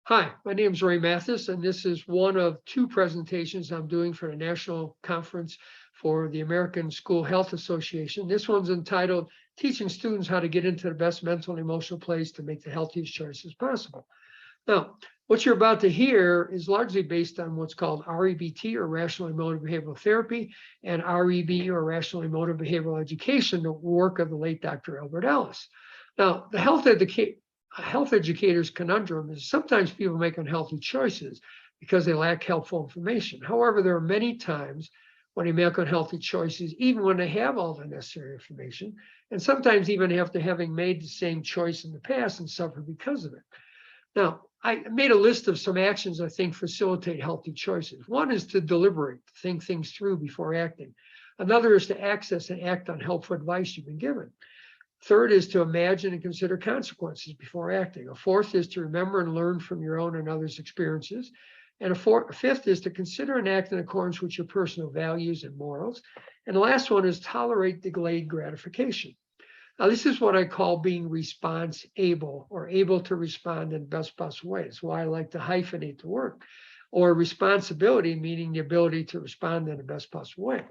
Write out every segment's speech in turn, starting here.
Hi, my name is Ray Mathis, and this is one of two presentations I'm doing for the National Conference for the American School Health Association. This one's entitled Teaching Students How to Get into the Best Mental and Emotional Place to Make the Healthiest Choices Possible. Now, what you're about to hear is largely based on what's called REBT, or Rational Emotive Behavioral Therapy, and REB, or Rational Emotive Behavioral Education, the work of the late Dr. Albert Ellis. Now, the health educator's conundrum is sometimes people make unhealthy choices because they lack helpful information. However, there are many times when they make unhealthy choices, even when they have all the necessary information, and sometimes even after having made the same choice in the past and suffer because of it. Now, I made a list of some actions I think facilitate healthy choices. One is to deliberate, think things through before acting. Another is to access and act on helpful advice you've been given. Third is to imagine and consider consequences before acting. A fourth is to remember and learn from your own and others' experiences. And a fifth is to consider and act in accordance with your personal values and morals. And the last one is tolerate delayed gratification. Now, this is what I call being response able, or able to respond in the best possible way. It's why I like to hyphenate the word. Or responsibility, meaning the ability to respond in the best possible way.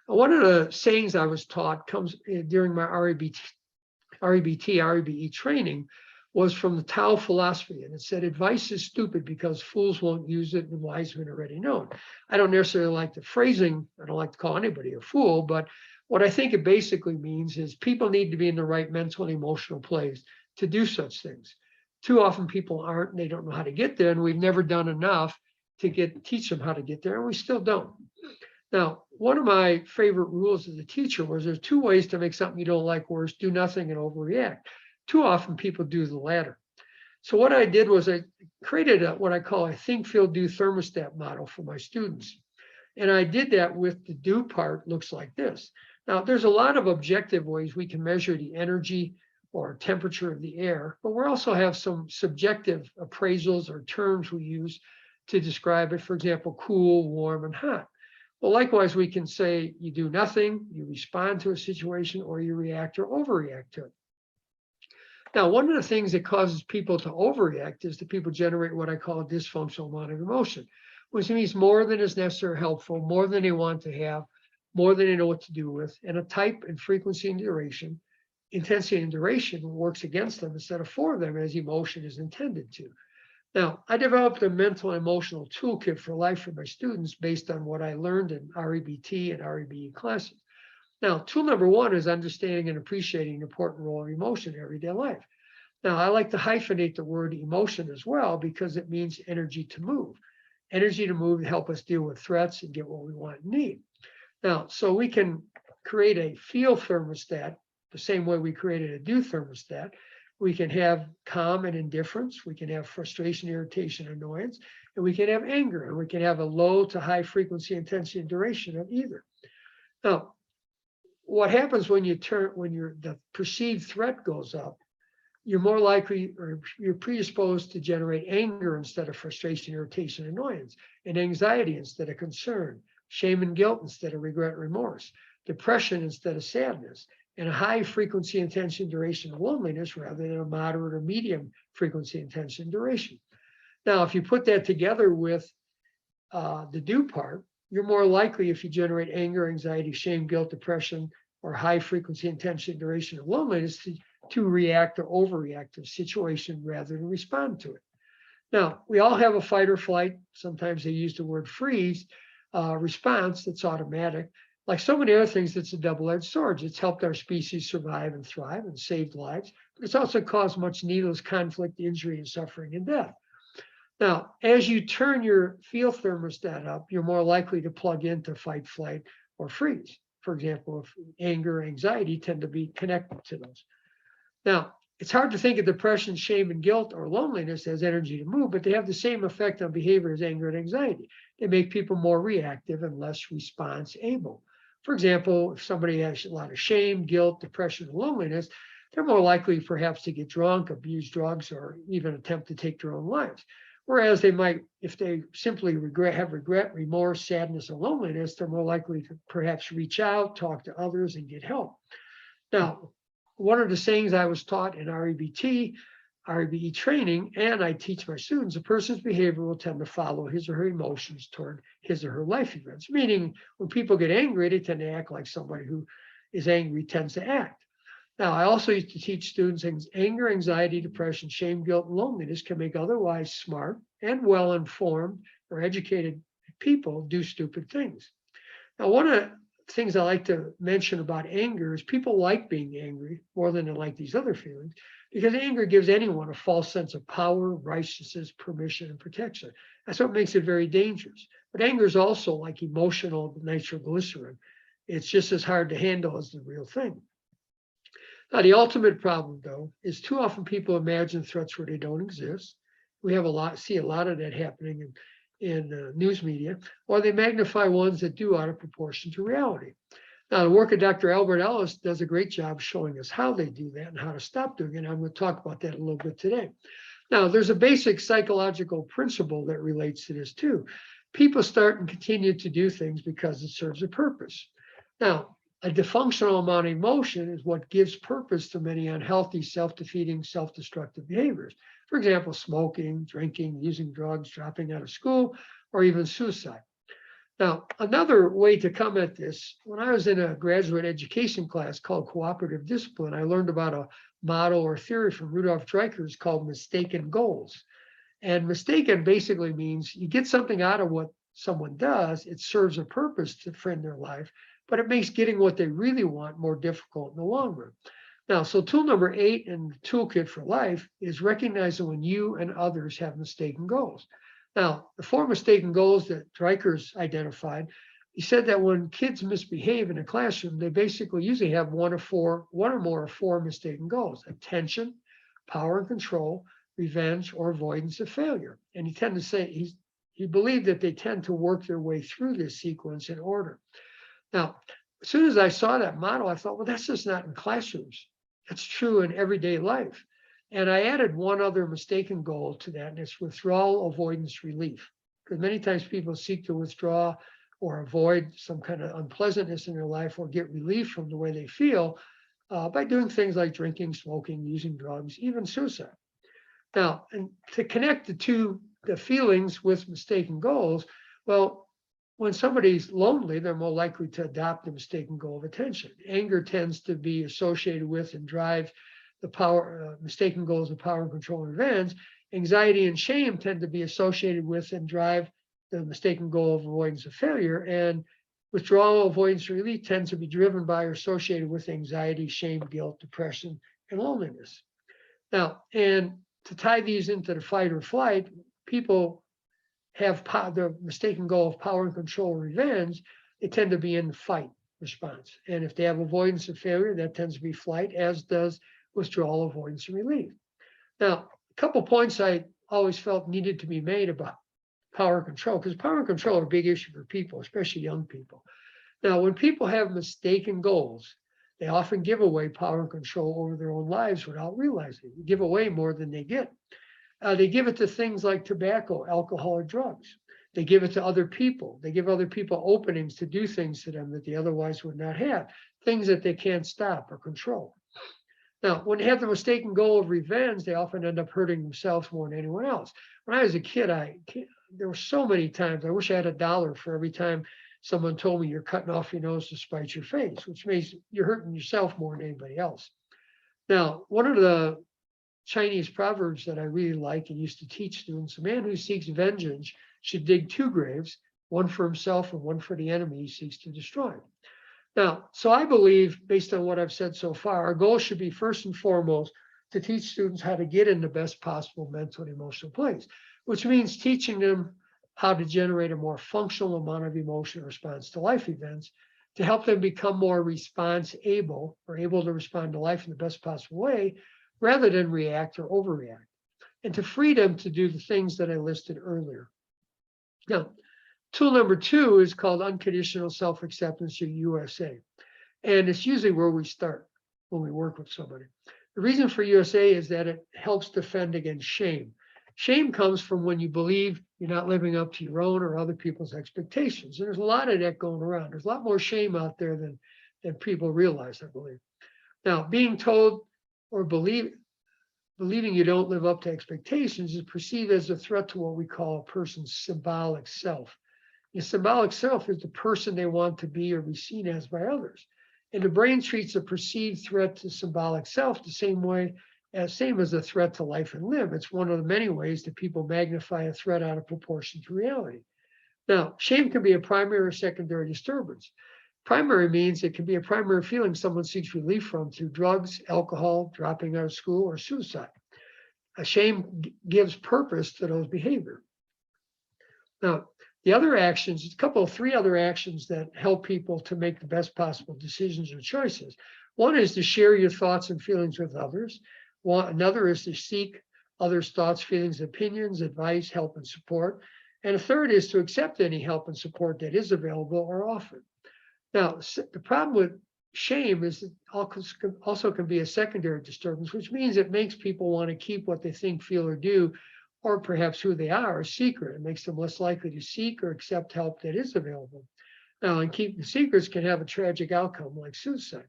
One of the sayings I was taught comes during my REBE training was from the Tao philosophy. And it said, advice is stupid because fools won't use it and wise men already know it. I don't necessarily like the phrasing. I don't like to call anybody a fool, but what I think it basically means is people need to be in the right mental and emotional place to do such things. Too often people aren't, and they don't know how to get there. And we've never done enough to teach them how to get there. And we still don't. Now, one of my favorite rules as a teacher was there's two ways to make something you don't like worse: do nothing and overreact. Too often people do the latter. So what I did was I created what I call a think, feel, do thermostat model for my students. And I did that with the do part looks like this. Now, there's a lot of objective ways we can measure the energy or temperature of the air, but we also have some subjective appraisals or terms we use to describe it. For example, cool, warm, and hot. Well, likewise, we can say you do nothing, you respond to a situation, or you react or overreact to it. Now, one of the things that causes people to overreact is that people generate what I call a dysfunctional amount of emotion, which means more than is necessary or helpful, more than they want to have, more than they know what to do with, and a type and frequency and duration, intensity and duration works against them instead of for them, as emotion is intended to. Now, I developed a mental and emotional toolkit for life for my students based on what I learned in REBT and REBE classes. Now, tool number one is understanding and appreciating the important role of emotion in everyday life. Now, I like to hyphenate the word emotion as well because it means energy to move. Energy to move to help us deal with threats and get what we want and need. Now, so we can create a feel thermostat the same way we created a do thermostat. We can have calm and indifference. We can have frustration, irritation, annoyance, and we can have anger, and we can have a low to high frequency, intensity, and duration of either. Now, what happens when the perceived threat goes up, you're more likely, or you're predisposed to generate anger instead of frustration, irritation, annoyance, and anxiety instead of concern, shame and guilt instead of regret, remorse, depression instead of sadness, and a high frequency, intensity, and duration of loneliness rather than a moderate or medium frequency, intensity, and duration. Now, if you put that together with the do part, you're more likely, if you generate anger, anxiety, shame, guilt, depression, or high frequency, intensity, and duration of loneliness, to react or overreact to a situation rather than respond to it. Now, we all have a fight or flight. Sometimes they use the word freeze response that's automatic. Like so many other things, it's a double-edged sword. It's helped our species survive and thrive and saved lives, but it's also caused much needless conflict, injury, and suffering and death. Now, as you turn your feel thermostat up, you're more likely to plug into fight, flight, or freeze. For example, if anger, anxiety tend to be connected to those. Now, it's hard to think of depression, shame, and guilt or loneliness as energy to move, but they have the same effect on behavior as anger and anxiety. They make people more reactive and less response able. For example, if somebody has a lot of shame, guilt, depression, and loneliness, they're more likely perhaps to get drunk, abuse drugs, or even attempt to take their own lives. Whereas they might, if they simply have regret, remorse, sadness, or loneliness, they're more likely to perhaps reach out, talk to others, and get help. Now, one of the sayings I was taught in REBT REBT training, and I teach my students, a person's behavior will tend to follow his or her emotions toward his or her life events. Meaning, when people get angry, they tend to act like somebody who is angry tends to act. Now, I also used to teach students anger, anxiety, depression, shame, guilt, and loneliness can make otherwise smart and well-informed or educated people do stupid things. Now, one of the things I like to mention about anger is people like being angry more than they like these other feelings, because anger gives anyone a false sense of power, righteousness, permission, and protection. That's what makes it very dangerous. But anger is also like emotional nitroglycerin. It's just as hard to handle as the real thing. Now, the ultimate problem, though, is too often people imagine threats where they don't exist. We see a lot of that happening in news media, or they magnify ones that do out of proportion to reality. Now, the work of Dr. Albert Ellis does a great job showing us how they do that and how to stop doing it. I'm going to talk about that a little bit today. Now, there's a basic psychological principle that relates to this too. People start and continue to do things because it serves a purpose. Now, a dysfunctional amount of emotion is what gives purpose to many unhealthy, self-defeating, self-destructive behaviors. For example, smoking, drinking, using drugs, dropping out of school, or even suicide. Now, another way to come at this, when I was in a graduate education class called Cooperative Discipline, I learned about a model or theory from Rudolf Dreikurs called mistaken goals. And mistaken basically means you get something out of what someone does, it serves a purpose for in their life, but it makes getting what they really want more difficult in the long run. Now, so tool number 8 in the toolkit for life is recognizing when you and others have mistaken goals. Now, the 4 mistaken goals that Dreikurs identified, he said that when kids misbehave in a classroom, they basically usually have one or more of 4 mistaken goals: attention, power and control, revenge, or avoidance of failure. And he tended to say he believed that they tend to work their way through this sequence in order. Now, as soon as I saw that model, I thought, well, that's just not in classrooms. That's true in everyday life. And I added one other mistaken goal to that, and it's withdrawal, avoidance, relief. Because many times people seek to withdraw or avoid some kind of unpleasantness in their life or get relief from the way they feel by doing things like drinking, smoking, using drugs, even suicide. Now, and to connect the feelings with mistaken goals, well, when somebody's lonely, they're more likely to adopt the mistaken goal of attention. Anger tends to be associated with and drive the mistaken goals of power and control and revenge. Anxiety and shame tend to be associated with and drive the mistaken goal of avoidance of failure. And withdrawal, avoidance, and relief tends to be driven by or associated with anxiety, shame, guilt, depression, and loneliness. Now, and to tie these into the fight or flight, people have the mistaken goal of power and control and revenge, they tend to be in the fight response. And if they have avoidance of failure, that tends to be flight, as does withdrawal, avoidance, and relief. Now, a couple points I always felt needed to be made about power and control, because power and control are a big issue for people, especially young people. Now, when people have mistaken goals, they often give away power and control over their own lives without realizing it. They give away more than they get. They give it to things like tobacco, alcohol, or drugs. They give it to other people. They give other people openings to do things to them that they otherwise would not have, things that they can't stop or control. Now, when they have the mistaken goal of revenge, they often end up hurting themselves more than anyone else. When I was a kid, there were so many times, I wish I had $1 for every time someone told me you're cutting off your nose to spite your face, which means you're hurting yourself more than anybody else. Now, one of the Chinese proverbs that I really like and used to teach students: a man who seeks vengeance should dig 2 graves, one for himself and one for the enemy he seeks to destroy. Now, so I believe, based on what I've said so far, our goal should be first and foremost to teach students how to get in the best possible mental and emotional place, which means teaching them how to generate a more functional amount of emotional response to life events to help them become more response able, or able to respond to life in the best possible way, rather than react or overreact, and to free them to do the things that I listed earlier. Now, tool number 2 is called unconditional self-acceptance, or USA. And it's usually where we start when we work with somebody. The reason for USA is that it helps defend against shame. Shame comes from when you believe you're not living up to your own or other people's expectations. And there's a lot of that going around. There's a lot more shame out there than people realize, I believe. Now, being told or believe believing you don't live up to expectations is perceived as a threat to what we call a person's symbolic self. The symbolic self is the person they want to be or be seen as by others. And the brain treats a perceived threat to symbolic self the same as a threat to life and limb. It's one of the many ways that people magnify a threat out of proportion to reality. Now, shame can be a primary or secondary disturbance. Primary means it can be a primary feeling someone seeks relief from through drugs, alcohol, dropping out of school, or suicide. Shame gives purpose to those behaviors. Now, the other actions, three other actions that help people to make the best possible decisions or choices. One is to share your thoughts and feelings with others. Another is to seek others' thoughts, feelings, opinions, advice, help, and support. And a third is to accept any help and support that is available or offered. Now, the problem with shame is it also can be a secondary disturbance, which means it makes people want to keep what they think, feel, or do, or perhaps who they are, a secret. It makes them less likely to seek or accept help that is available. Now, and keeping secrets can have a tragic outcome like suicide.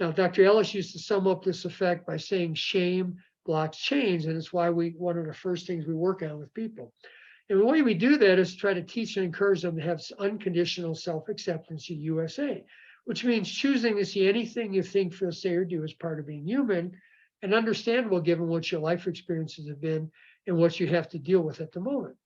Now, Dr. Ellis used to sum up this effect by saying shame blocks change, and it's why one of the first things we work on with people. And the way we do that is to try to teach and encourage them to have unconditional self-acceptance in USA, which means choosing to see anything you think, feel, say, or do as part of being human and understandable given what your life experiences have been and what you have to deal with at the moment.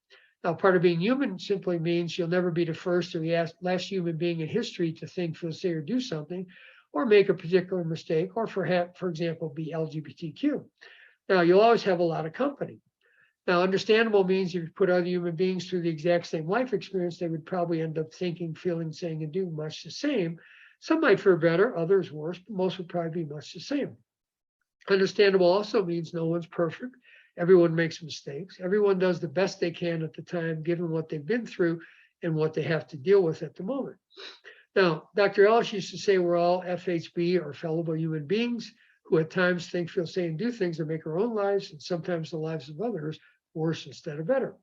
Now, part of being human simply means you'll never be the first or the last human being in history to think, feel, say, or do something, or make a particular mistake, or for example, be LGBTQ. Now, you'll always have a lot of company. Now, understandable means if you put other human beings through the exact same life experience, they would probably end up thinking, feeling, saying, and doing much the same. Some might fare better, others worse, but most would probably be much the same. Understandable also means no one's perfect. Everyone makes mistakes. Everyone does the best they can at the time, given what they've been through and what they have to deal with at the moment. Now, Dr. Ellis used to say we're all FHB or fallible human beings who at times think, feel, say, and do things that make our own lives and sometimes the lives of others worse instead of better.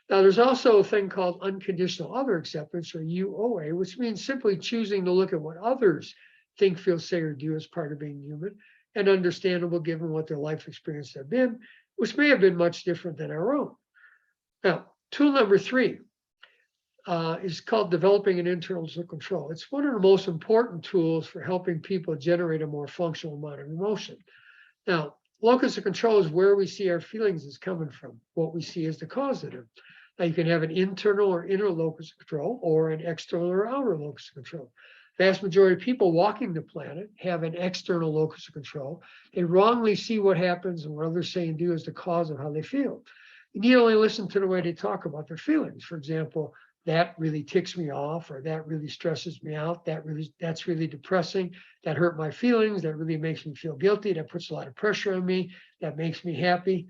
Now, there's also a thing called unconditional other acceptance, or UOA, which means simply choosing to look at what others think, feel, say, or do as part of being human and understandable given what their life experience have been, which may have been much different than our own. Now, tool number 3 is called developing an internal control. It's one of the most important tools for helping people generate a more functional amount of emotion. Now, locus of control is where we see our feelings is coming from, what we see as the causative. Now, you can have an internal or inner locus of control or an external or outer locus of control. Vast majority of people walking the planet have an external locus of control. They wrongly see what happens and what others say and do as the cause of how they feel. You need only listen to the way they talk about their feelings. For example, that really ticks me off, or that really stresses me out. That's really depressing. That hurt my feelings. That really makes me feel guilty. That puts a lot of pressure on me. That makes me happy.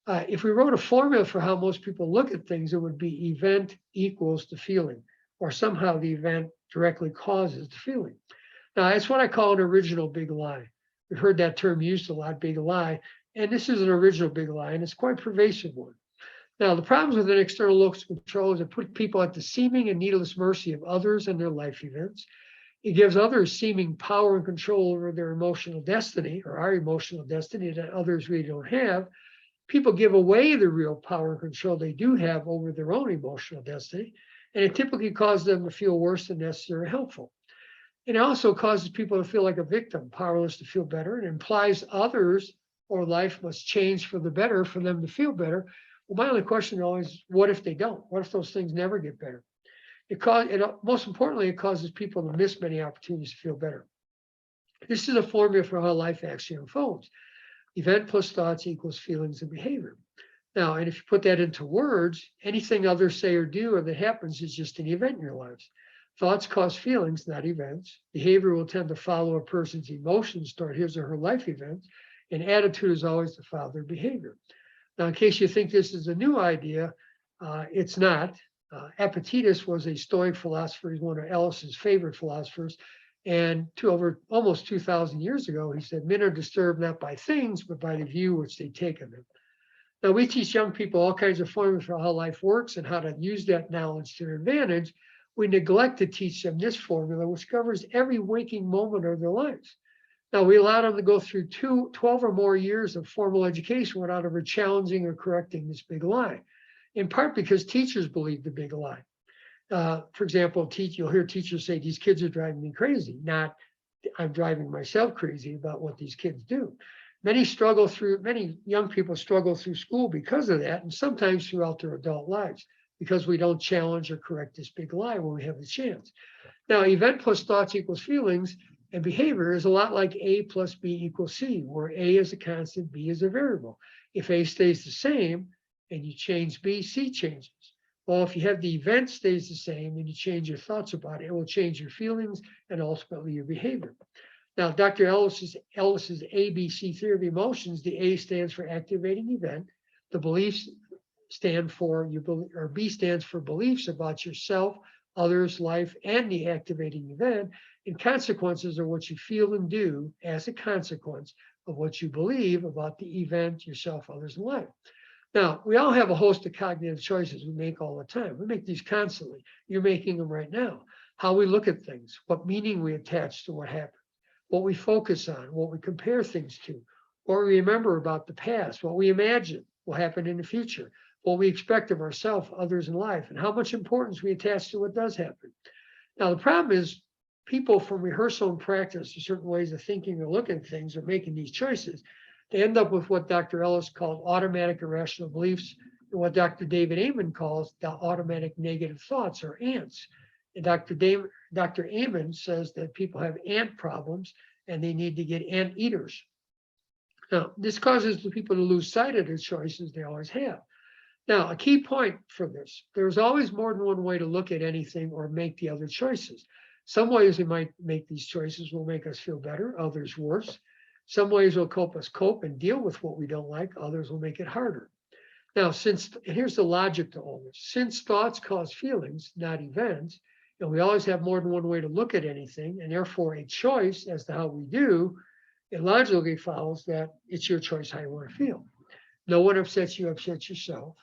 If we wrote a formula for how most people look at things, it would be event equals the feeling, or somehow the event directly causes the feeling. Now, that's what I call an original big lie. We've heard that term used a lot, big lie, and this is an original big lie, and it's quite a pervasive one. Now, the problems with an external locus of control is it puts people at the seeming and needless mercy of others and their life events. It gives others seeming power and control over their emotional destiny, or our emotional destiny, that others really don't have. People give away the real power and control they do have over their own emotional destiny, and it typically causes them to feel worse than necessary or helpful. It also causes people to feel like a victim, powerless to feel better. It implies others or life must change for the better for them to feel better. Well, my only question always is, what if they don't? What if those things never get better? Most importantly, it causes people to miss many opportunities to feel better. This is a formula for how life actually unfolds. Event plus thoughts equals feelings and behavior. Now, and if you put that into words, anything others say or do or that happens is just an event in your lives. Thoughts cause feelings, not events. Behavior will tend to follow a person's emotions toward his or her life events, and attitude is always to follow their behavior. Now, in case you think this is a new idea, it's not. Epictetus was a Stoic philosopher. He's one of Ellis's favorite philosophers. And over almost 2,000 years ago, he said, men are disturbed not by things, but by the view which they take of them. Now, we teach young people all kinds of formulas for how life works and how to use that knowledge to their advantage. We neglect to teach them this formula, which covers every waking moment of their lives. Now, we allowed them to go through 12 or more years of formal education without ever challenging or correcting this big lie, in part because teachers believe the big lie. For example, you'll hear teachers say, these kids are driving me crazy, not I'm driving myself crazy about what these kids do. Many young people struggle through school because of that, and sometimes throughout their adult lives, because we don't challenge or correct this big lie when we have the chance. Now, event plus thoughts equals feelings and behavior is a lot like A plus B equals C, where A is a constant, B is a variable. If A stays the same and you change B, C changes. Well, if you have the event stays the same and you change your thoughts about it, it will change your feelings and ultimately your behavior. Now, Dr. Ellis's ABC theory of emotions, the A stands for activating event, the beliefs stand for or B stands for beliefs about yourself, others, life, and the activating event, and consequences are what you feel and do as a consequence of what you believe about the event, yourself, others, and life. Now, we all have a host of cognitive choices we make all the time. We make these constantly. You're making them right now. How we look at things, what meaning we attach to what happened, what we focus on, what we compare things to, what we remember about the past, what we imagine will happen in the future, what we expect of ourselves, others, and life, and how much importance we attach to what does happen. Now, the problem is people from rehearsal and practice to certain ways of thinking or looking at things or making these choices, they end up with what Dr. Ellis called automatic irrational beliefs and what Dr. David Amen calls the automatic negative thoughts or ants. And Dr. Amen says that people have ant problems and they need to get ant eaters. Now, this causes the people to lose sight of the choices they always have. Now, a key point for this, there's always more than one way to look at anything or make the other choices. Some ways we might make these choices will make us feel better, others worse. Some ways will help us cope and deal with what we don't like, others will make it harder. Now, here's the logic to all this. Since thoughts cause feelings, not events, and we always have more than one way to look at anything, and therefore a choice as to how we do, it logically follows that it's your choice how you want to feel. No one upsets you, upsets yourself.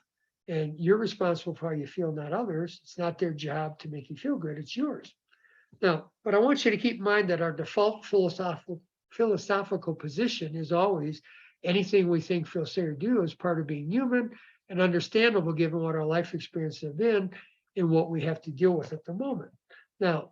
And you're responsible for how you feel, not others. It's not their job to make you feel good, it's yours. Now, but I want you to keep in mind that our default philosophical position is always anything we think, feel, say, or do is part of being human and understandable given what our life experiences have been and what we have to deal with at the moment. Now,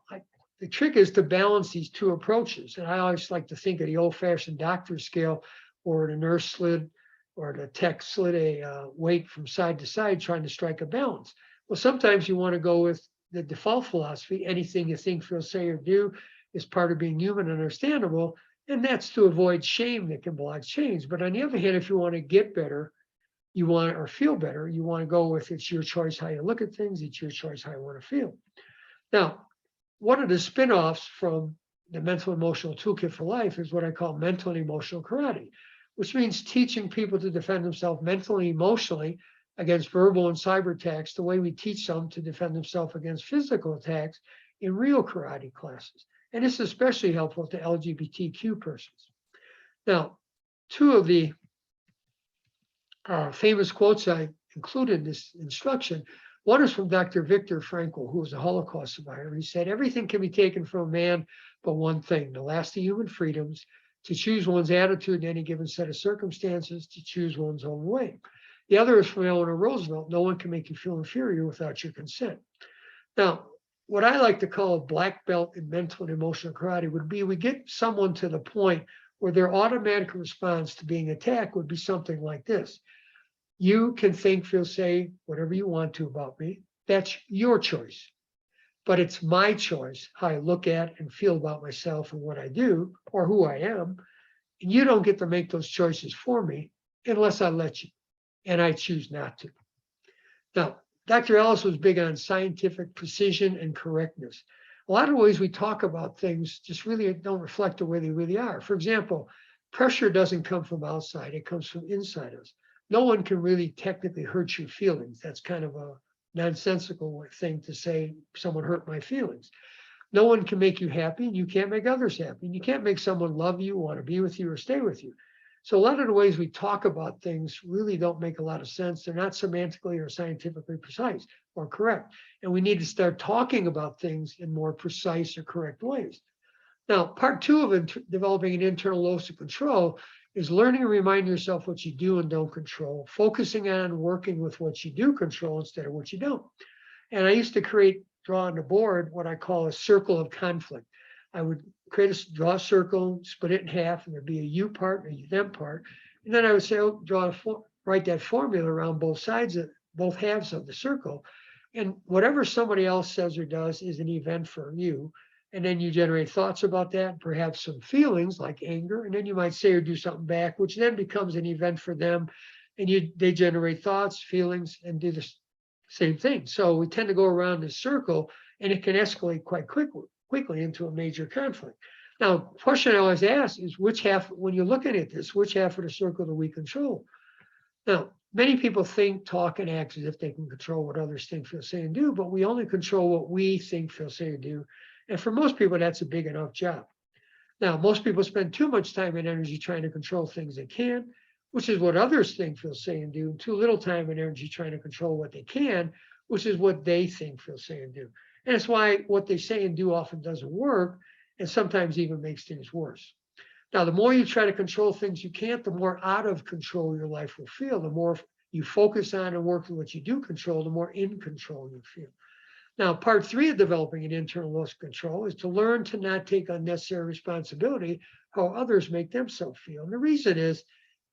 the trick is to balance these two approaches. And I always like to think of the old-fashioned doctor scale where the nurse slid or the tech slid a weight from side to side trying to strike a balance. Well, sometimes you want to go with the default philosophy. Anything you think, feel, say, or do is part of being human and understandable. And that's to avoid shame that can block change. But on the other hand, if you want to get better, or feel better, you want to go with it's your choice how you look at things, it's your choice how you want to feel. Now, one of the spin-offs from the mental emotional toolkit for life is what I call mental and emotional karate, which means teaching people to defend themselves mentally, emotionally against verbal and cyber attacks, the way we teach them to defend themselves against physical attacks in real karate classes. And it's especially helpful to LGBTQ persons. Now, two of the famous quotes I included in this instruction, one is from Dr. Viktor Frankl, who was a Holocaust survivor. He said, everything can be taken from a man, but one thing, the lasting human freedoms, to choose one's attitude in any given set of circumstances, to choose one's own way. The other is from Eleanor Roosevelt, no one can make you feel inferior without your consent. Now, what I like to call a black belt in mental and emotional karate would be we get someone to the point where their automatic response to being attacked would be something like this. You can think, feel, say whatever you want to about me. That's your choice. But it's my choice how I look at and feel about myself and what I do or who I am. And you don't get to make those choices for me unless I let you. And I choose not to. Now, Dr. Ellis was big on scientific precision and correctness. A lot of ways we talk about things just really don't reflect the way they really are. For example, pressure doesn't come from outside, it comes from inside us. No one can really technically hurt your feelings. That's kind of a nonsensical thing to say, someone hurt my feelings. No one can make you happy, and you can't make others happy. And you can't make someone love you, want to be with you, or stay with you. So a lot of the ways we talk about things really don't make a lot of sense. They're not semantically or scientifically precise or correct. And we need to start talking about things in more precise or correct ways. Now, part two of developing an internal locus of control is learning to remind yourself what you do and don't control, focusing on working with what you do control instead of what you don't. And I used to draw on the board what I call a circle of conflict. I would draw a circle, split it in half, and there'd be a you part and a them part. And then I would say, write that formula around both halves of the circle. And whatever somebody else says or does is an event for you. And then you generate thoughts about that, perhaps some feelings like anger. And then you might say or do something back, which then becomes an event for them. And they generate thoughts, feelings, and do the same thing. So we tend to go around this circle, and it can escalate quite quickly into a major conflict. Now, the question I always ask is when you're looking at this, which half of the circle do we control? Now, many people think, talk, and act as if they can control what others think, feel, say, and do, but we only control what we think, feel, say, and do. And for most people, that's a big enough job. Now, most people spend too much time and energy trying to control things they can, which is what others think, feel, say, and do, and too little time and energy trying to control what they can, which is what they think, feel, say, and do. And it's why what they say and do often doesn't work, and sometimes even makes things worse. Now, the more you try to control things you can't, the more out of control your life will feel. The more you focus on and work with what you do control, the more in control you feel. Now, part three of developing an internal locus of control is to learn to not take unnecessary responsibility how others make themselves feel. And the reason is,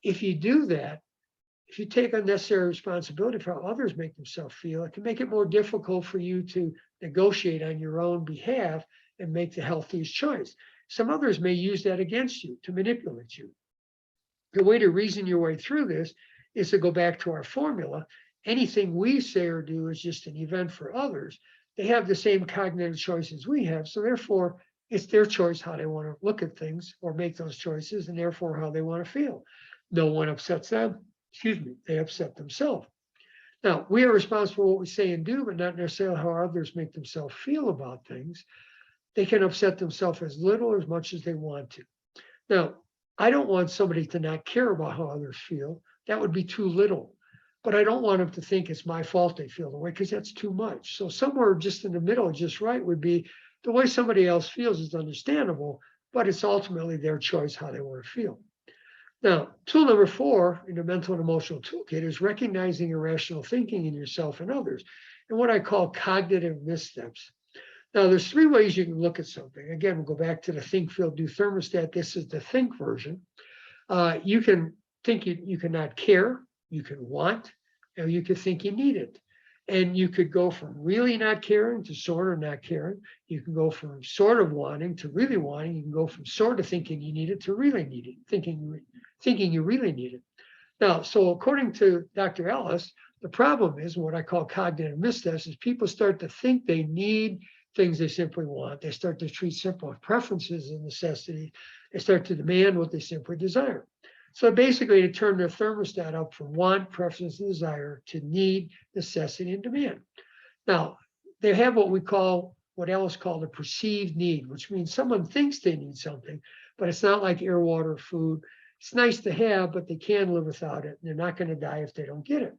if you do that, if you take unnecessary responsibility for how others make themselves feel, it can make it more difficult for you to negotiate on your own behalf and make the healthiest choice. Some others may use that against you to manipulate you. The way to reason your way through this is to go back to our formula. Anything we say or do is just an event for others. They have the same cognitive choices we have, so therefore it's their choice how they want to look at things or make those choices, and therefore how they want to feel. No one upsets them. They upset themselves. Now, we are responsible for what we say and do, but not necessarily how others make themselves feel about things. They can upset themselves as little or as much as they want to. Now, I don't want somebody to not care about how others feel. That would be too little. But I don't want them to think it's my fault they feel the way, because that's too much. So somewhere just in the middle, just right, would be the way somebody else feels is understandable, but it's ultimately their choice how they want to feel. Now, tool number 4 in the mental and emotional toolkit is recognizing irrational thinking in yourself and others, and what I call cognitive missteps. Now, there's 3 ways you can look at something. Again, we'll go back to the think, feel, do thermostat. This is the think version. You can think you cannot care, you can want, or you could think you need it. And you could go from really not caring to sort of not caring. You can go from sort of wanting to really wanting. You can go from sort of thinking you need it to really need it, thinking you really need it. Now, so according to Dr. Ellis, the problem is what I call cognitive missteps is people start to think they need things they simply want. They start to treat simple preferences as a necessity. They start to demand what they simply desire. So basically, to turn their thermostat up from want, preference, and desire to need, necessity, and demand. Now, they have what Ellis called a perceived need, which means someone thinks they need something, but it's not like air, water, food. It's nice to have, but they can live without it. And they're not going to die if they don't get it.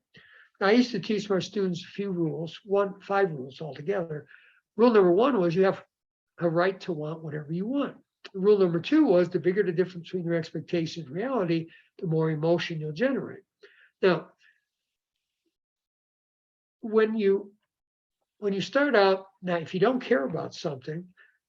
Now, I used to teach my students a few rules, 5 rules altogether. Rule number 1 was you have a right to want whatever you want. Rule number 2 was the bigger the difference between your expectations and reality, the more emotion you'll generate. Now, when you start out, now if you don't care about something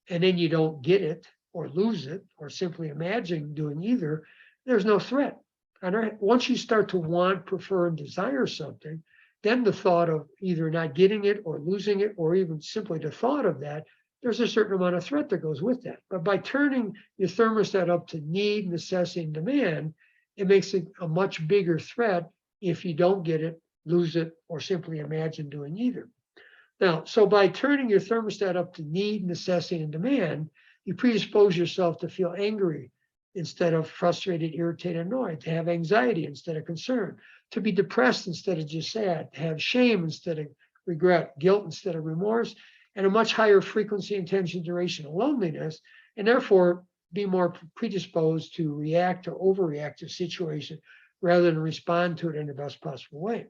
and then you don't get it or lose it or simply imagine doing either, there's no threat. And once you start to want, prefer, and desire something, then the thought of either not getting it or losing it, or even simply the thought of that, there's a certain amount of threat that goes with that. But by turning your thermostat up to need, necessity, and demand, it makes it a much bigger threat if you don't get it, lose it, or simply imagine doing either. Now, so by turning your thermostat up to need, necessity, and demand, you predispose yourself to feel angry instead of frustrated, irritated, annoyed, to have anxiety instead of concern, to be depressed instead of just sad, to have shame instead of regret, guilt instead of remorse, and a much higher frequency, intention, duration of loneliness, and therefore be more predisposed to react or overreact to a situation rather than respond to it in the best possible way.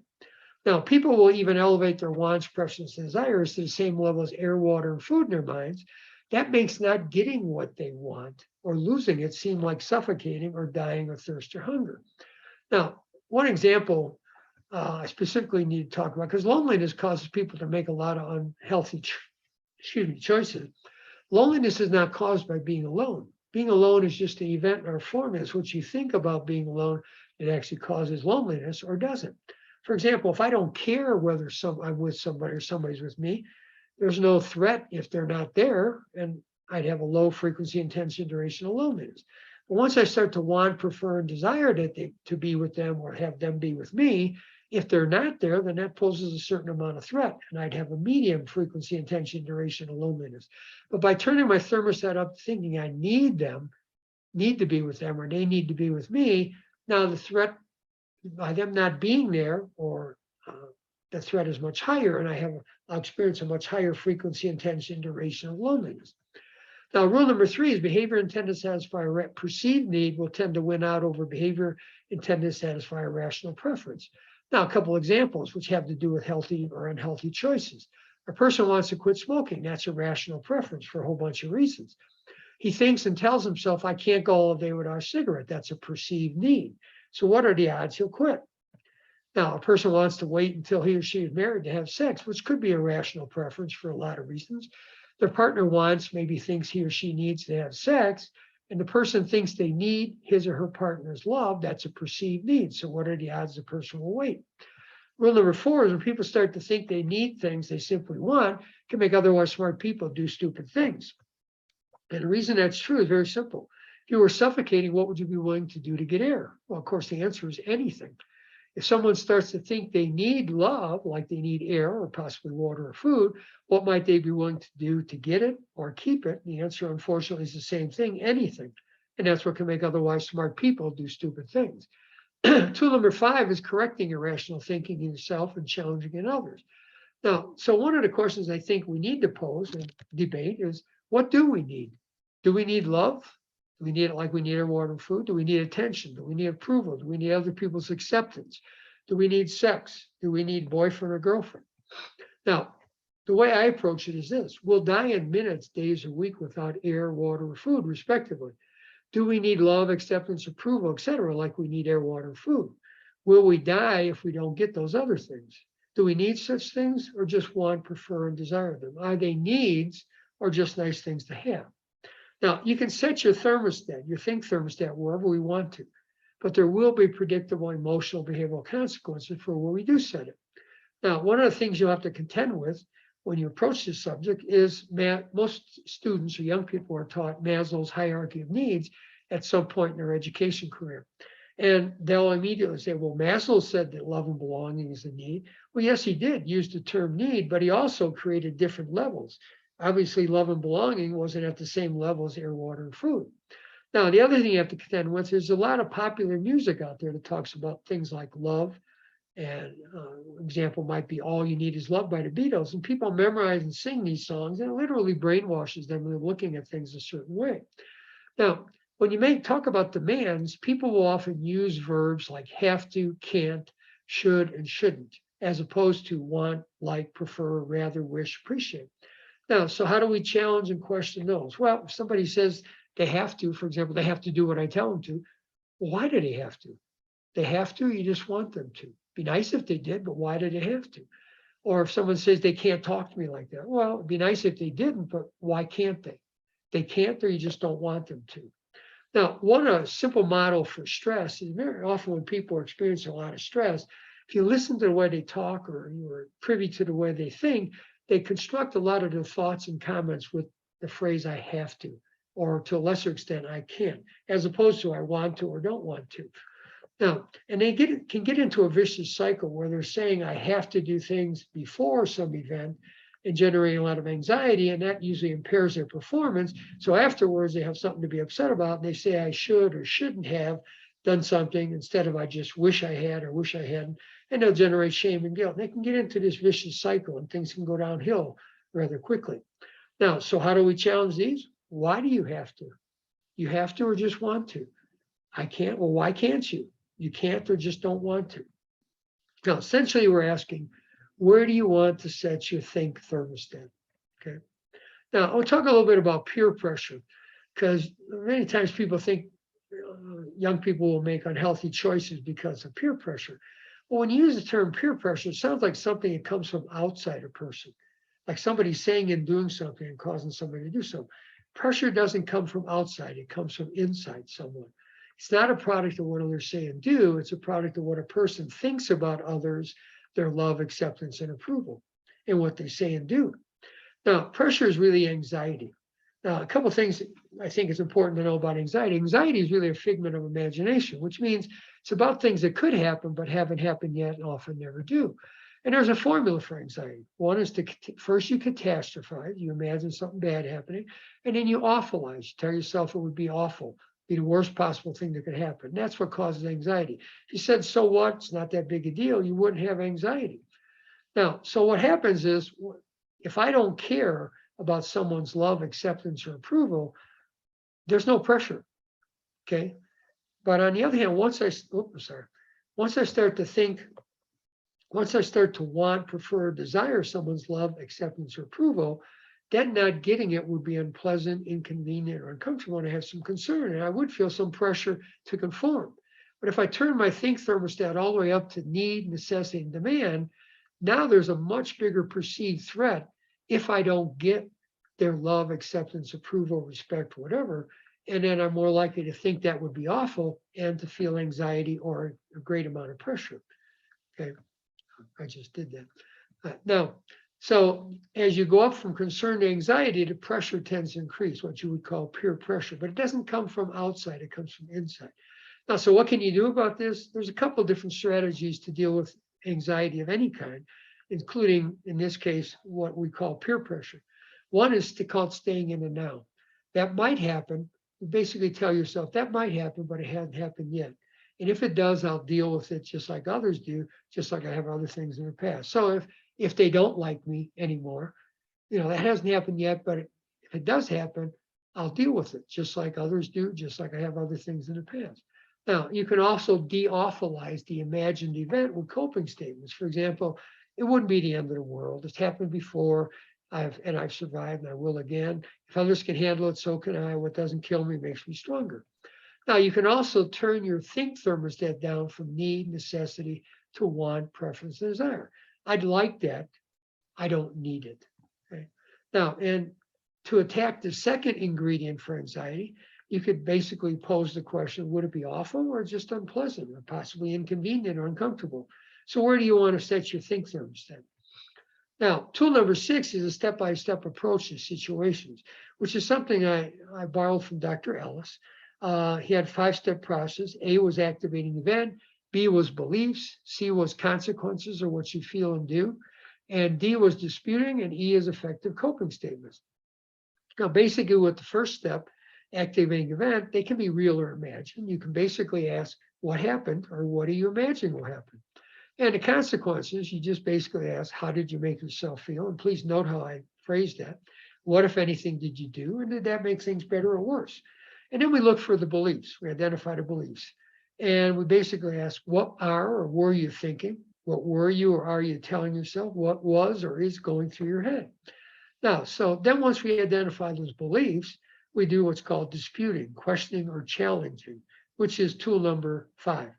Now, people will even elevate their wants, preferences, and desires to the same level as air, water, and food in their minds that makes not getting what they want or losing it seem like suffocating or dying of thirst or hunger. Now, one example I specifically need to talk about, because loneliness causes people to make a lot of unhealthy choices. Loneliness is not caused by being alone. Being alone is just an event in our formula. What you think about being alone, it actually causes loneliness or doesn't. For example, if I don't care whether I'm with somebody or somebody's with me, there's no threat if they're not there, and I'd have a low frequency, intention, duration of loneliness. But once I start to want, prefer, and desire to be with them or have them be with me, if they're not there, then that poses a certain amount of threat, and I'd have a medium frequency, intention, duration of loneliness. But by turning my thermostat up, thinking I need to be with them, or they need to be with me, now the threat by them not being there, or the threat is much higher, and I'll experience a much higher frequency, intention, duration of loneliness. Now, rule number 3 is behavior intended to satisfy a perceived need will tend to win out over behavior intended to satisfy a rational preference. Now, a couple examples which have to do with healthy or unhealthy choices. A person wants to quit smoking. That's a rational preference for a whole bunch of reasons. He thinks and tells himself, I can't go all day without a cigarette. That's a perceived need. So what are the odds he'll quit? Now, a person wants to wait until he or she is married to have sex, which could be a rational preference for a lot of reasons. Their partner maybe thinks he or she needs to have sex, and the person thinks they need his or her partner's love. That's a perceived need. So what are the odds the person will wait? Rule number 4 is when people start to think they need things they simply want, can make otherwise smart people do stupid things. And the reason that's true is very simple. If you were suffocating, what would you be willing to do to get air? Well, of course, the answer is anything. If someone starts to think they need love, like they need air or possibly water or food, what might they be willing to do to get it or keep it? The answer, unfortunately, is the same thing, anything. And that's what can make otherwise smart people do stupid things. Tool number 5 is correcting irrational thinking in yourself and challenging in others. Now, so one of the questions I think we need to pose and debate is, what do we need? Do we need love? Do we need it like we need our water and food? Do we need attention? Do we need approval? Do we need other people's acceptance? Do we need sex? Do we need boyfriend or girlfriend? Now, the way I approach it is this. We'll die in minutes, days, or weeks without air, water, or food, respectively. Do we need love, acceptance, approval, etc., like we need air, water, and food? Will we die if we don't get those other things? Do we need such things or just want, prefer, and desire them? Are they needs or just nice things to have? Now, you can set your thermostat, your think thermostat, wherever we want to, but there will be predictable emotional behavioral consequences for where we do set it. Now, one of the things you'll have to contend with when you approach this subject is most students or young people are taught Maslow's hierarchy of needs at some point in their education career. And they'll immediately say, well, Maslow said that love and belonging is a need. Well, yes, he did use the term need, but he also created different levels. Obviously, love and belonging wasn't at the same level as air, water, and food. Now, the other thing you have to contend with, there's a lot of popular music out there that talks about things like love. And example might be All You Need Is Love by the Beatles. And people memorize and sing these songs, and it literally brainwashes them when they're looking at things a certain way. Now, when you talk about demands, people will often use verbs like have to, can't, should, and shouldn't, as opposed to want, like, prefer, rather, wish, appreciate. Now, so how do we challenge and question those? Well, if somebody says they have to, for example, they have to do what I tell them to, well, why do they have to? They have to, you just want them to. Be nice if they did, but why do they have to? Or if someone says they can't talk to me like that, well, it'd be nice if they didn't, but why can't they? They can't, or you just don't want them to. Now, a simple model for stress is very often when people are experiencing a lot of stress, if you listen to the way they talk or you are privy to the way they think, they construct a lot of their thoughts and comments with the phrase I have to, or to a lesser extent, I can, as opposed to I want to or don't want to. Now, and they can get into a vicious cycle where they're saying I have to do things before some event and generating a lot of anxiety, and that usually impairs their performance. So afterwards, they have something to be upset about, and they say I should or shouldn't have done something instead of I just wish I had or wish I hadn't, and they'll generate shame and guilt. They can get into this vicious cycle, and things can go downhill rather quickly. Now, so how do we challenge these? Why do you have to? You have to or just want to? I can't. Well, why can't you? You can't or just don't want to. Now, essentially, we're asking, where do you want to set your think thermostat? Okay. Now, I'll talk a little bit about peer pressure, because many times people think young people will make unhealthy choices because of peer pressure. Well, when you use the term peer pressure, it sounds like something that comes from outside a person, like somebody saying and doing something and causing somebody to do something. Pressure doesn't come from outside, it comes from inside someone. It's not a product of what others say and do, it's a product of what a person thinks about others, their love, acceptance, and approval, and what they say and do. Now, pressure is really anxiety. Now, a couple of things I think is important to know about anxiety. Anxiety is really a figment of imagination, which means it's about things that could happen but haven't happened yet and often never do. And there's a formula for anxiety. One is to first you catastrophize, you imagine something bad happening, and then you awfulize. You tell yourself it would be awful, be the worst possible thing that could happen. And that's what causes anxiety. If you said, so what? It's not that big a deal, you wouldn't have anxiety. Now, so what happens is, if I don't care about someone's love, acceptance, or approval, there's no pressure. Okay. But on the other hand, once I start to think, once I start to want, prefer, desire someone's love, acceptance, or approval, then not getting it would be unpleasant, inconvenient, or uncomfortable, and I have some concern, and I would feel some pressure to conform. But if I turn my think thermostat all the way up to need, necessity, and demand, now there's a much bigger perceived threat if I don't get their love, acceptance, approval, respect, whatever. And then I'm more likely to think that would be awful and to feel anxiety or a great amount of pressure. Okay, I just did that. Now, so as you go up from concern to anxiety, the pressure tends to increase, what you would call peer pressure, but it doesn't come from outside, it comes from inside. Now, so what can you do about this? There's a couple of different strategies to deal with anxiety of any kind, including, in this case, what we call peer pressure. One is called staying in the now. That might happen. You basically tell yourself that might happen, but it hasn't happened yet. And if it does, I'll deal with it just like others do, just like I have other things in the past. So if they don't like me anymore, that hasn't happened yet, but if it does happen, I'll deal with it just like others do, just like I have other things in the past. Now, you can also de-awfulize the imagined event with coping statements. For example, it wouldn't be the end of the world. It's happened before. I've survived and I will again. If others can handle it, so can I. What doesn't kill me makes me stronger. Now, you can also turn your think thermostat down from need, necessity to want, preference, and desire. I'd like that. I don't need it. Okay. Now, and to attack the second ingredient for anxiety, you could basically pose the question, would it be awful or just unpleasant or possibly inconvenient or uncomfortable? So where do you want to set your think thermostat? Now, tool number 6 is a step-by-step approach to situations, which is something I borrowed from Dr. Ellis. He had 5-step process. A was activating event, B was beliefs, C was consequences or what you feel and do, and D was disputing, and E is effective coping statements. Now, basically with the first step, activating event, they can be real or imagined. You can basically ask, what happened, or what do you imagine will happen? And the consequences, you just basically ask, how did you make yourself feel? And please note how I phrased that. What, if anything, did you do? And did that make things better or worse? And then we look for the beliefs. We identify the beliefs. And we basically ask, what are or were you thinking? What were you or are you telling yourself? What was or is going through your head? Now, so then once we identify those beliefs, we do what's called disputing, questioning, or challenging, which is tool number 5.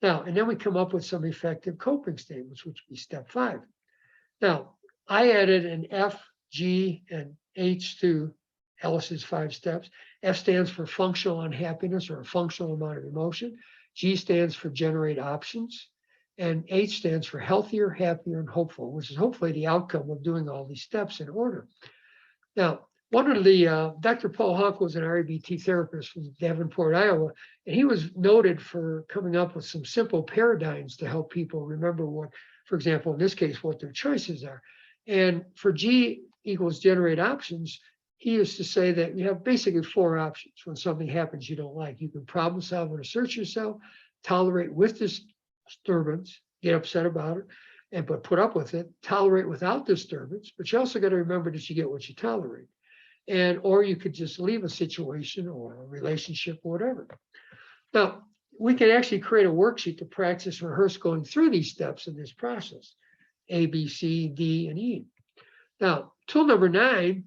Now, and then we come up with some effective coping statements, which would be step 5. Now, I added an F, G, and H to Ellis's 5 steps. F stands for functional unhappiness or a functional amount of emotion. G stands for generate options. And H stands for healthier, happier, and hopeful, which is hopefully the outcome of doing all these steps in order. Now, one of the, Dr. Paul Huck was an REBT therapist from Davenport, Iowa, and he was noted for coming up with some simple paradigms to help people remember what, for example, in this case, what their choices are. And for G equals generate options, he used to say that you have basically 4 options when something happens you don't like. You can problem solve and assert yourself, tolerate with disturbance, get upset about it, but put up with it, tolerate without disturbance, but you also got to remember that you get what you tolerate. Or you could just leave a situation or a relationship or whatever. Now, we can actually create a worksheet to practice and rehearse going through these steps in this process, A, B, C, D, and E. Now, tool number 9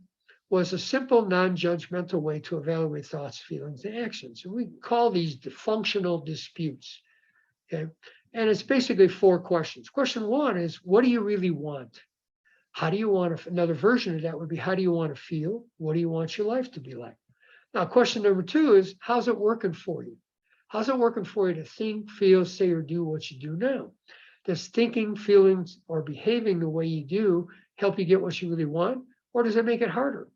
was a simple, non-judgmental way to evaluate thoughts, feelings, and actions. And we call these functional disputes. Okay. And it's basically 4 questions. Question 1 is, what do you really want? How do you want to, another version of that would be, how do you want to feel? What do you want your life to be like? Now, question number 2 is, how's it working for you? How's it working for you to think, feel, say, or do what you do now? Does thinking, feelings, or behaving the way you do help you get what you really want? Or does it make it harder?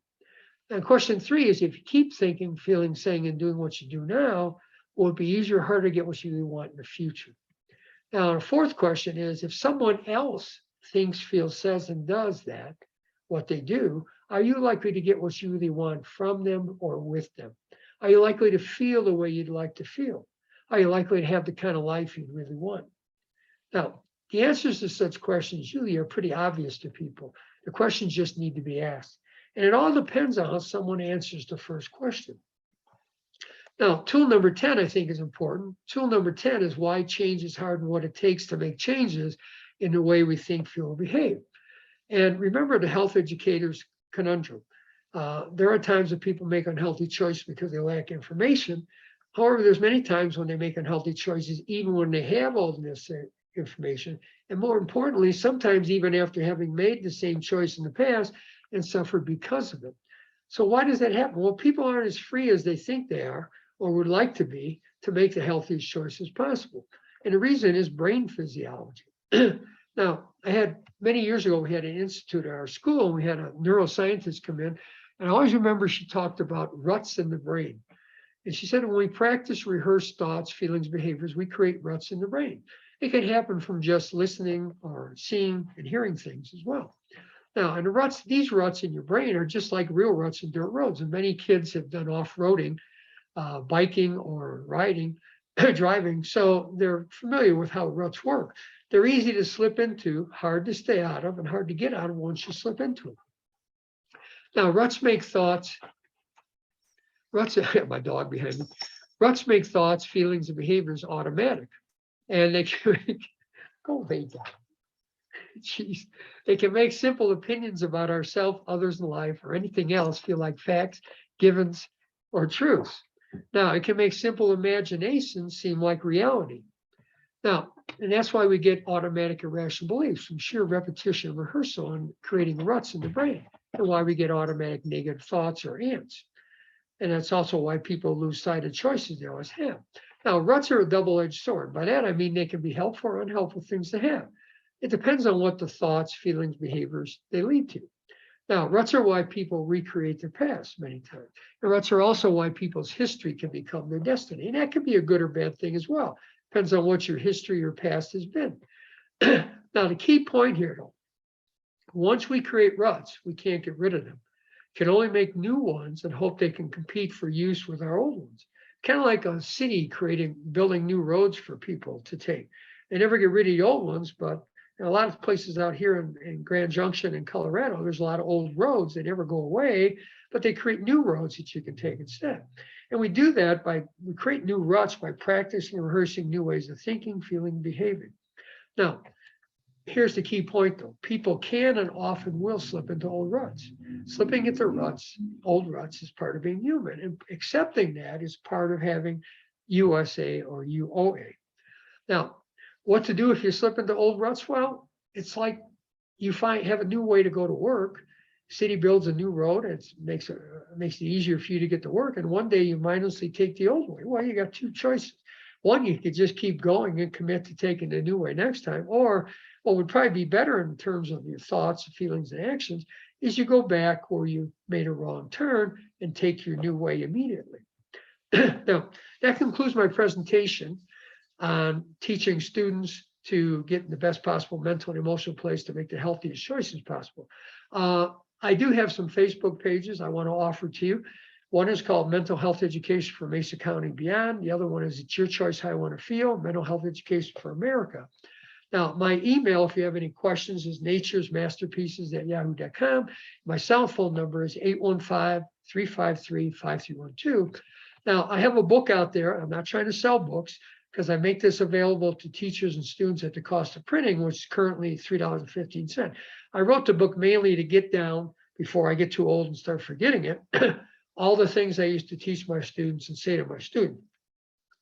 And question 3 is, if you keep thinking, feeling, saying, and doing what you do now, will it be easier or harder to get what you really want in the future? Now, the 4th question is, if someone else thinks, feels, says, and does that, what they do, are you likely to get what you really want from them or with them? Are you likely to feel the way you'd like to feel? Are you likely to have the kind of life you really want? Now, the answers to such questions usually are pretty obvious to people. The questions just need to be asked. And it all depends on how someone answers the first question. Now, tool number 10, I think, is important. Tool number 10 is why change is hard and what it takes to make changes in the way we think, feel, or behave. And remember the health educator's conundrum. There are times that people make unhealthy choices because they lack information. However, there's many times when they make unhealthy choices, even when they have all the necessary information. And more importantly, sometimes even after having made the same choice in the past and suffered because of it. So why does that happen? Well, people aren't as free as they think they are or would like to be to make the healthiest choices possible. And the reason is brain physiology. Now, many years ago, we had an institute at our school, and we had a neuroscientist come in. And I always remember she talked about ruts in the brain. And she said, when we practice, rehearse thoughts, feelings, behaviors, we create ruts in the brain. It can happen from just listening or seeing and hearing things as well. Now, and these ruts in your brain are just like real ruts in dirt roads. And many kids have done off-roading, biking or riding, driving. So they're familiar with how ruts work. They're easy to slip into, hard to stay out of, and hard to get out of once you slip into them. Now, ruts make thoughts, my dog behind me. Ruts make thoughts, feelings, and behaviors automatic. And they can go lay down. Jeez. They can make simple opinions about ourselves, others in life, or anything else feel like facts, givens, or truths. Now, it can make simple imaginations seem like reality. Now, and that's why we get automatic irrational beliefs from sheer repetition and rehearsal and creating ruts in the brain, and why we get automatic negative thoughts or ants. And that's also why people lose sight of choices they always have. Now, ruts are a double-edged sword. By that, I mean they can be helpful or unhelpful things to have. It depends on what the thoughts, feelings, behaviors they lead to. Now, ruts are why people recreate their past many times. And ruts are also why people's history can become their destiny. And that can be a good or bad thing as well. Depends on what your history or past has been. Now, the key point here, though, once we create ruts, we can't get rid of them. Can only make new ones and hope they can compete for use with our old ones. Kind of like a city building new roads for people to take. They never get rid of the old ones, but a lot of places out here in Grand Junction in Colorado, there's a lot of old roads. They never go away, but they create new roads that you can take instead. And we do that we create new ruts by practicing and rehearsing new ways of thinking, feeling, behaving. Now, here's the key point though. People can and often will slip into old ruts. Slipping into old ruts is part of being human. And accepting that is part of having USA or UOA. Now, what to do if you slip into old ruts? Well, it's like you have a new way to go to work. City builds a new road, and it makes it easier for you to get to work. And one day you mindlessly take the old way. Well, you got 2 choices. One, you could just keep going and commit to taking the new way next time. Or what would probably be better in terms of your thoughts, feelings, and actions is you go back where you made a wrong turn and take your new way immediately. Now, that concludes my presentation on teaching students to get in the best possible mental and emotional place to make the healthiest choices possible. I do have some Facebook pages I want to offer to you. One is called Mental Health Education for Mesa County and Beyond. The other one is It's Your Choice How I Want to Feel, Mental Health Education for America. Now, my email, if you have any questions, is naturesmasterpieces@yahoo.com. My cell phone number is 815-353-5312. Now, I have a book out there. I'm not trying to sell books because I make this available to teachers and students at the cost of printing, which is currently $3.15. I wrote the book mainly to get down before I get too old and start forgetting it, all the things I used to teach my students and say to my student.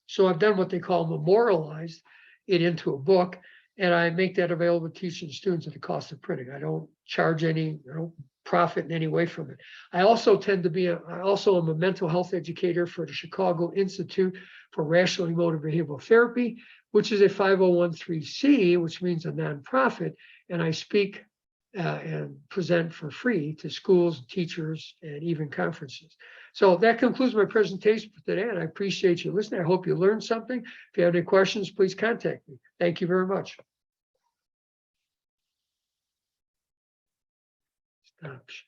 So I've done what they call memorialized it into a book, and I make that available to teaching students at the cost of printing. I don't charge any, I don't profit in any way from it. I also I also am a mental health educator for the Chicago Institute for Rational Emotive Behavioral Therapy, which is a 501(c), which means a nonprofit, and I speak and present for free to schools, teachers, and even conferences. So that concludes my presentation for today, and I appreciate you listening. I hope you learned something. If you have any questions, please contact me. Thank you very much. Stop.